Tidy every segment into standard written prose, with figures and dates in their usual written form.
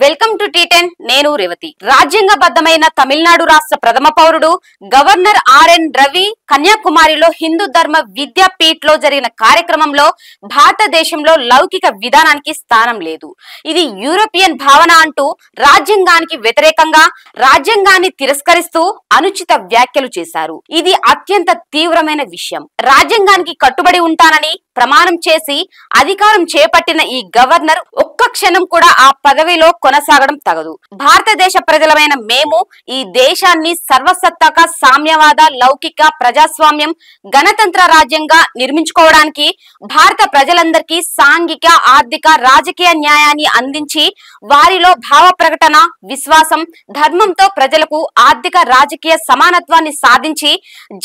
Welcome to టీ10 నేను రేవతి. రాజ్యాంగబద్ధమైన తమిళనాడు రాష్ట్ర ప్రథమ పౌరుడు గవర్నర్ ఆర్ఎన్ రవి కన్యాకుమారిలో హిందూ ధర్మ విద్యాపీఠ్ లో జరిగిన కార్యక్రమంలో భారతదేశంలో లౌకిక విధానానికి స్థానం లేదు, ఇది యూరోపియన్ భావన అంటూ రాజ్యాంగానికి వ్యతిరేకంగా రాజ్యాంగాన్ని తిరస్కరిస్తూ అనుచిత వ్యాఖ్యలు చేశారు. ఇది అత్యంత తీవ్రమైన విషయం. రాజ్యాంగానికి కట్టుబడి ఉంటానని ప్రమాణం చేసి అధికారం చేపట్టిన ఈ గవర్నర్ ఒక్క క్షణం కూడా ఆ పదవిలో కొనసాగడం తగదు. భారతదేశ ప్రజలమైన మేము ఈ దేశాన్ని సర్వసత్తాక సామ్యవాద లౌకిక ప్రజాస్వామ్యం గణతంత్ర రాజ్యంగా నిర్మించుకోవడానికి భారత ప్రజలందరికీ సాంఘిక ఆర్థిక రాజకీయ న్యాయాన్ని అందించి వారిలో భావ ప్రకటన విశ్వాసం ధర్మంతో ప్రజలకు ఆర్థిక రాజకీయ సమానత్వాన్ని సాధించి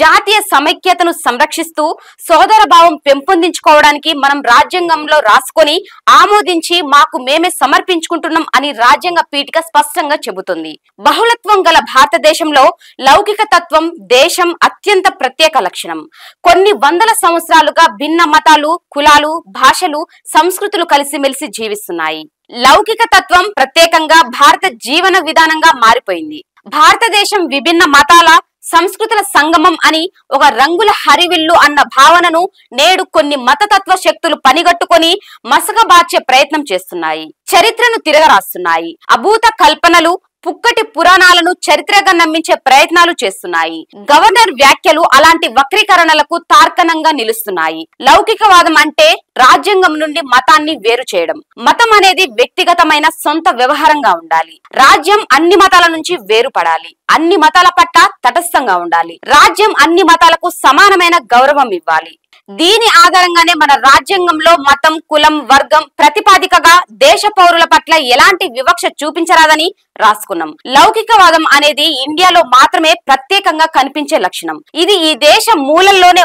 జాతీయ సమైక్యతను సంరక్షిస్తూ సోదర భావం పెంపొందించుకోవడానికి మనం రాజ్యాంగంలో రాసుకొని ఆమోదించి మాకు మేమే సమర్పించుకుంటున్నాం అని రాజ్యాంగ పీఠిక స్పష్టంగా చెబుతుంది. బహుళత్వం గల భారతదేశంలో లౌకిక తత్వం దేశం అత్యంత ప్రత్యేక లక్షణం. కొన్ని వందల సంవత్సరాలుగా భిన్న మతాలు కులాలు భాషలు సంస్కృతులు కలిసిమెలిసి జీవిస్తున్నాయి. లౌకిక తత్వం ప్రత్యేకంగా భారత జీవన విధానంగా మారిపోయింది. భారతదేశం విభిన్న మతాల సంస్కృతుల సంగమం అని ఒక రంగుల హరివిల్లు అన్న భావనను నేడు కొన్ని మతతత్వ శక్తులు పనిగట్టుకొని మసకబార్చే ప్రయత్నం చేస్తున్నాయి. చరిత్రను తిరగరాస్తున్నాయి. అభూత కల్పనలు పుక్కటి పురాణాలను చరిత్రగా నమ్మించే ప్రయత్నాలు చేస్తున్నాయి. గవర్నర్ వ్యాఖ్యలు అలాంటి వక్రీకరణలకు తార్కణంగా నిలుస్తున్నాయి. లౌకికవాదం అంటే రాజ్యాంగం నుండి మతాన్ని వేరు చేయడం. మతం అనేది వ్యక్తిగతమైన సొంత వ్యవహారంగా ఉండాలి. రాజ్యం అన్ని మతాల నుంచి వేరుపడాలి. అన్ని మతాల పట్ల తటస్థంగా ఉండాలి. రాజ్యం అన్ని మతాలకు సమానమైన గౌరవం ఇవ్వాలి. దీని ఆధారంగానే మన రాజ్యాంగంలో మతం కులం వర్గం ప్రతిపాదికగా దేశ పౌరుల పట్ల ఎలాంటి వివక్ష చూపించరాదని రాసుకున్నాం. లౌకికవాదం అనేది ఇండియాలో మాత్రమే ప్రత్యేకంగా కనిపించే లక్షణం. ఇది ఈ దేశ మూలల్లోనే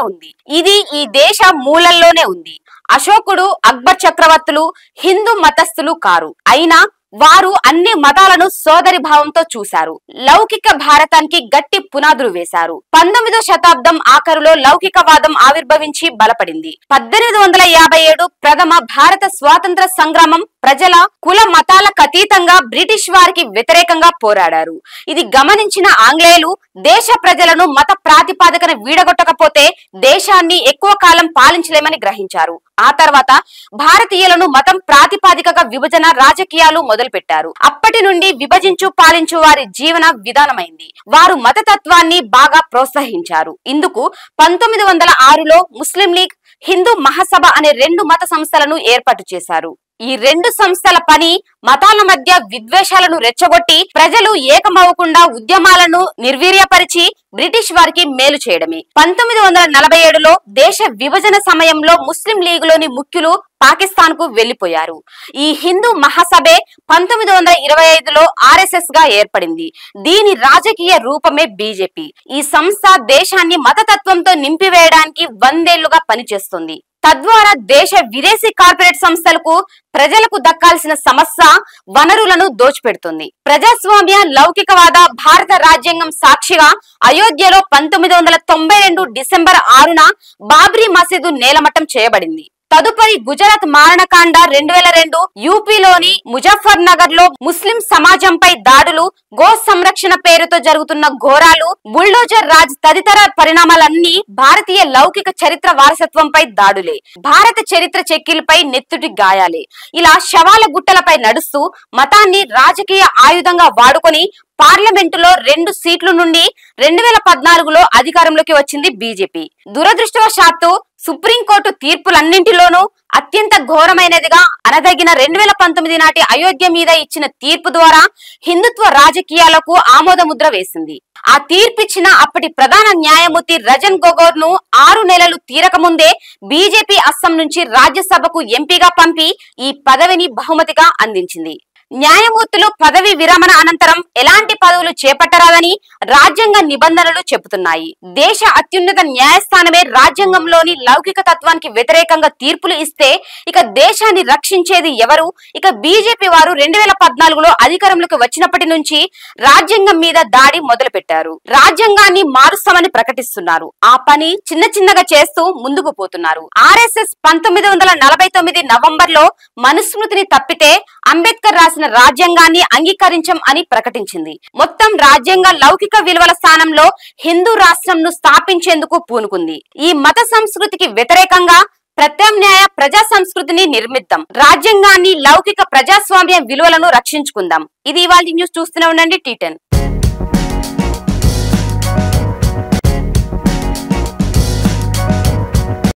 ఉంది. అశోకుడు అక్బర్ చక్రవర్తులు హిందూ మతస్థులు కారు. అయినా వారు అన్ని మతాలను సోదరి భావంతో చూశారు. లౌకిక భారతానికి గట్టి పునాదులు వేశారు. 19వ శతాబ్దం ఆఖరులో లౌకికవాదం ఆవిర్భవించి బలపడింది. 1857 ప్రథమ భారత స్వాతంత్ర సంగ్రామం ప్రజల కుల మతాలకు అతీతంగా బ్రిటిష్ వారికి వ్యతిరేకంగా పోరాడారు. ఇది గమనించిన ఆంగ్లేయులు దేశ ప్రజలను మత ప్రాతిపాదికన వీడగొట్టకపోతే దేశాన్ని ఎక్కువ కాలం పాలించలేమని గ్రహించారు. ఆ తర్వాత భారతీయులను మతం ప్రాతిపాదికగా విభజన రాజకీయాలు మొదలుపెట్టారు. అప్పటి నుండి విభజించు పాలించు వారి జీవన విధానమైంది. వారు మతతత్వాన్ని బాగా ప్రోత్సహించారు. ఇందుకు 1906లో ముస్లిం లీగ్ హిందూ మహాసభ అనే 2 మత సంస్థలను ఏర్పాటు చేశారు. ఈ 2 సంస్థల పని మతాల మధ్య విద్వేషాలను రెచ్చగొట్టి ప్రజలు ఏకమవకుండా ఉద్యమాలను నిర్వీర్యపరిచి బ్రిటిష్ వారికి మేలు చేయడమే. 1947లో దేశ విభజన సమయంలో ముస్లిం లీగులోని ముఖ్యులు పాకిస్తాన్ కు వెళ్లిపోయారు. ఈ హిందూ మహాసభే 1925లో ఆర్ఎస్ఎస్ గా ఏర్పడింది. దీని రాజకీయ రూపమే బీజేపీ. ఈ సంస్థ దేశాన్ని మతతత్వంతో నింపివేయడానికి 100 ఏళ్లుగా పనిచేస్తుంది. తద్వారా దేశ విదేశీ కార్పొరేట్ సంస్థలకు ప్రజలకు దక్కాల్సిన సమస్య వనరులను దోచిపెడుతుంది. ప్రజాస్వామ్య లౌకికవాద భారత రాజ్యాంగం సాక్షిగా అయోధ్యలో 1992 డిసెంబర్ 6న బాబ్రీ మసీదు నేలమట్టం చేయబడింది. తదుపరి గుజరాత్ మారణకాండ 2002, యూపీలోని ముజఫర్ నగర్ లో ముస్లిం సమాజంపై దాడులు, గో సంరక్షణ పేరుతో జరుగుతున్న ఘోరాలు, బుల్డోజర్ రాజ్ తదితర పరిణామాలన్నీ భారతీయ లౌకిక చరిత్ర వారసత్వంపై దాడులే. భారత చరిత్ర చెక్కిలపై నెత్తుటి గాయాలే. ఇలా శవాల గుట్టలపై నడుస్తూ మతాన్ని రాజకీయ ఆయుధంగా వాడుకొని పార్లమెంటులో 2 సీట్ల నుండి 2014లో అధికారంలోకి వచ్చింది బీజేపీ. దురదృష్టవశాత్తు సుప్రీంకోర్టు తీర్పులన్నింటిలోనూ అత్యంత ఘోరమైనదిగా అనదగిన 2019 నాటి అయోధ్య మీద ఇచ్చిన తీర్పు ద్వారా హిందుత్వ రాజకీయాలకు ఆమోద ముద్ర వేసింది. ఆ తీర్పిచ్చిన అప్పటి ప్రధాన న్యాయమూర్తి రజన్ గొగోయ్ ను 6 నెలలు తీరకముందే బీజేపీ అస్సాం నుంచి రాజ్యసభకు ఎంపీగా పంపి ఈ పదవిని బహుమతిగా అందించింది. న్యాయమూర్తులు పదవి విరమణ అనంతరం ఎలాంటి పదవులు చేపట్టరాదని రాజ్యాంగ నిబంధనలు చెబుతున్నాయి. దేశ అత్యున్నత న్యాయస్థానమే రాజ్యాంగంలోని లౌకిక తత్వానికి వ్యతిరేకంగా తీర్పులు ఇస్తే ఇక దేశాన్ని రక్షించేది ఎవరు? ఇక బీజేపీ వారు 2014లో అధికారంలోకి వచ్చినప్పటి నుంచి రాజ్యాంగం మీద దాడి మొదలు పెట్టారు. రాజ్యాంగాన్ని మారుస్తామని ప్రకటిస్తున్నారు. ఆ పని చిన్న చిన్నగా చేస్తూ ముందుకు పోతున్నారు. ఆర్ఎస్ఎస్ 1949 నవంబర్లో మనుస్మృతిని తప్పితే అంబేద్కర్ రాసిన రాజ్యాంగాన్ని అంగీకరించం అని ప్రకటించింది. మొత్తం రాజ్యాంగ లౌకిక విలువల స్థానంలో హిందూ రాష్ట్రంను స్థాపించేందుకు పూనుకుంది. ఈ మత సంస్కృతికి వ్యతిరేకంగా ప్రత్యామ్నాయ ప్రజా సంస్కృతిని నిర్మిద్దాం. రాజ్యాంగాన్ని, లౌకిక ప్రజాస్వామ్య విలువలను రక్షించుకుందాం. ఇది ఇవాళ న్యూస్. చూస్తూనే ఉండండి T10.